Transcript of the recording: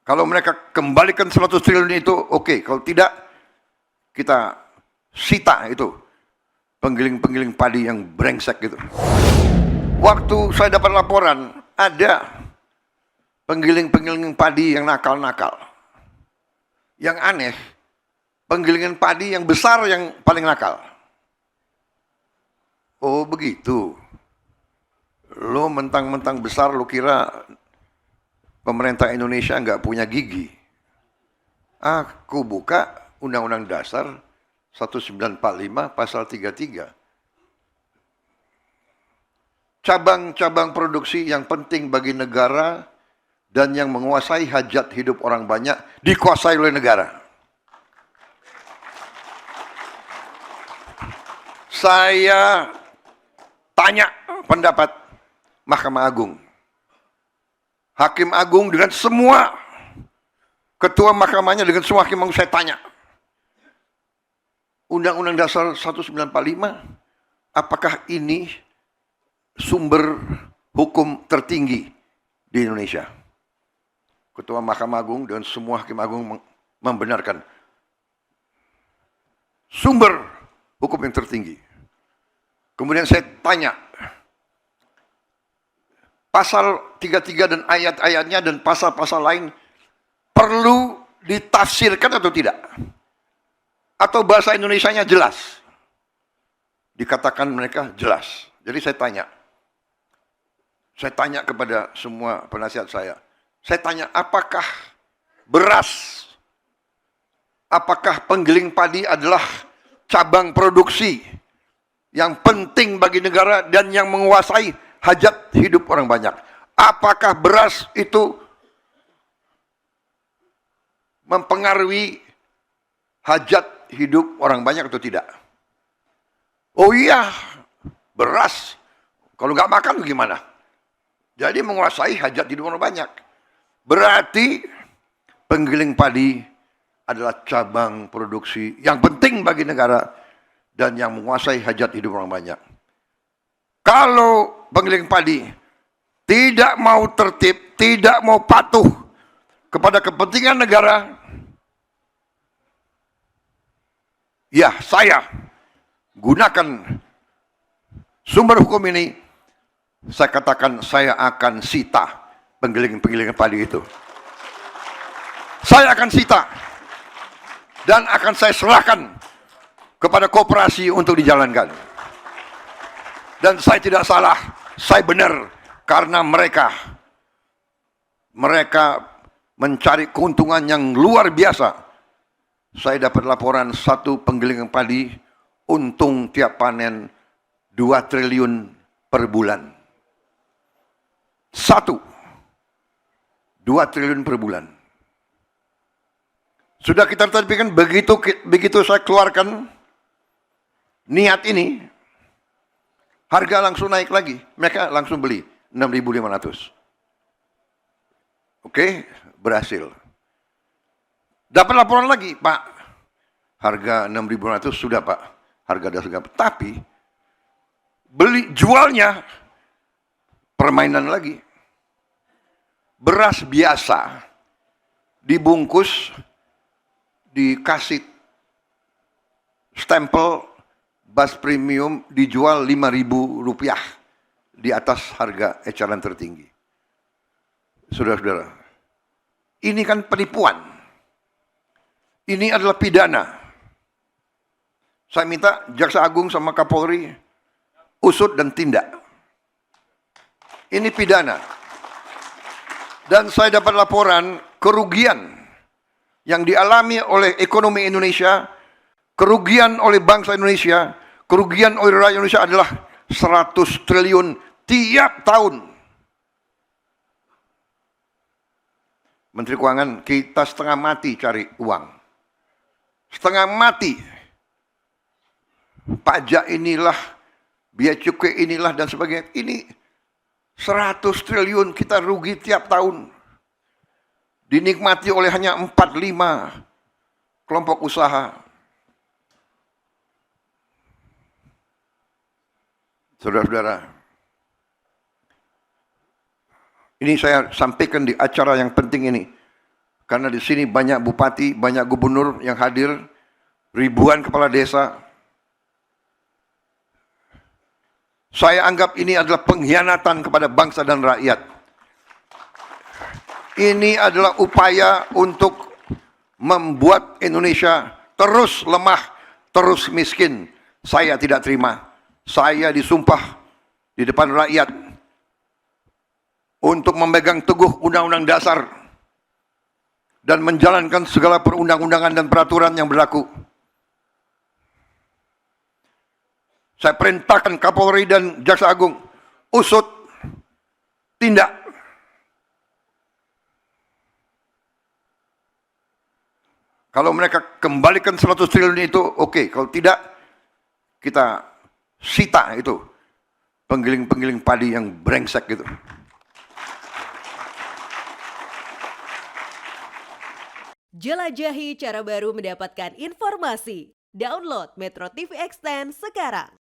Kalau mereka kembalikan 100 triliun itu oke. Kalau tidak, kita sita itu penggiling-penggiling padi yang brengsek gitu. Waktu saya dapat laporan, ada penggiling-penggiling padi yang nakal-nakal. Yang aneh, penggilingan padi yang besar yang paling nakal. Oh begitu. Lo mentang-mentang besar, lo kira pemerintah Indonesia nggak punya gigi. Aku buka Undang-Undang Dasar 1945 pasal 33. Cabang-cabang produksi yang penting bagi negara dan yang menguasai hajat hidup orang banyak dikuasai oleh negara. Saya tanya pendapat Mahkamah Agung. Hakim Agung dengan semua ketua mahkamahnya, dengan semua hakim agung saya tanya. Undang-Undang Dasar 1945, apakah ini sumber hukum tertinggi di Indonesia? Ketua Mahkamah Agung dan semua hakim agung membenarkan sumber hukum yang tertinggi. Kemudian saya tanya, pasal 33 dan ayat-ayatnya dan pasal-pasal lain perlu ditafsirkan atau tidak? Atau bahasa Indonesianya jelas? Dikatakan mereka jelas. Jadi saya tanya kepada semua penasihat saya tanya, apakah beras, apakah penggiling padi adalah cabang produksi yang penting bagi negara dan yang menguasai hajat hidup orang banyak? Apakah beras itu mempengaruhi hajat hidup orang banyak atau tidak? Oh iya, beras. Kalau nggak makan gimana? Jadi menguasai hajat hidup orang banyak. Berarti penggiling padi adalah cabang produksi yang penting bagi negara dan yang menguasai hajat hidup orang banyak. Kalau penggiling padi tidak mau tertib, tidak mau patuh kepada kepentingan negara, ya saya gunakan sumber hukum ini, saya katakan saya akan sita penggiling-penggiling padi itu. Saya akan sita dan akan saya serahkan kepada koperasi untuk dijalankan. Dan saya tidak salah, saya benar, karena mereka mencari keuntungan yang luar biasa. Saya dapat laporan satu penggilingan padi untung tiap panen 2 triliun per bulan. 2 triliun per bulan. Sudah kita terpikirkan, begitu saya keluarkan niat ini, harga langsung naik lagi. Mereka langsung beli 6.500. Oke, berhasil. Dapat laporan lagi, Pak. Harga 6.500 sudah, Pak. Harga dasar. Tapi jualnya permainan lagi. Beras biasa dibungkus, dikasih stempel beras premium, dijual Rp5.000 di atas harga eceran tertinggi. Saudara-saudara, ini kan penipuan. Ini adalah pidana. Saya minta Jaksa Agung sama Kapolri usut dan tindak. Ini pidana. Dan saya dapat laporan kerugian yang dialami oleh ekonomi Indonesia, kerugian oleh bangsa Indonesia, kerugian oleh rakyat Indonesia adalah 100 triliun tiap tahun. Menteri Keuangan, kita setengah mati cari uang. Setengah mati. Pajak inilah, biaya cukai inilah dan sebagainya. Ini 100 triliun kita rugi tiap tahun. Dinikmati oleh hanya 4-5 kelompok usaha. Saudara-saudara, ini saya sampaikan di acara yang penting ini. karena di sini banyak bupati, banyak gubernur yang hadir, ribuan kepala desa. Saya anggap ini adalah pengkhianatan kepada bangsa dan rakyat. Ini adalah upaya untuk membuat Indonesia terus lemah, terus miskin. Saya tidak terima. Saya disumpah di depan rakyat untuk memegang teguh Undang-Undang Dasar dan menjalankan segala perundang-undangan dan peraturan yang berlaku. Saya perintahkan Kapolri dan Jaksa Agung, usut, tindak. Kalau mereka kembalikan 100 triliun itu, oke. Kalau tidak, kita sita itu penggiling-penggiling padi yang brengsek gitu. Jelajahi cara baru mendapatkan informasi. Download Metro TV Extend sekarang.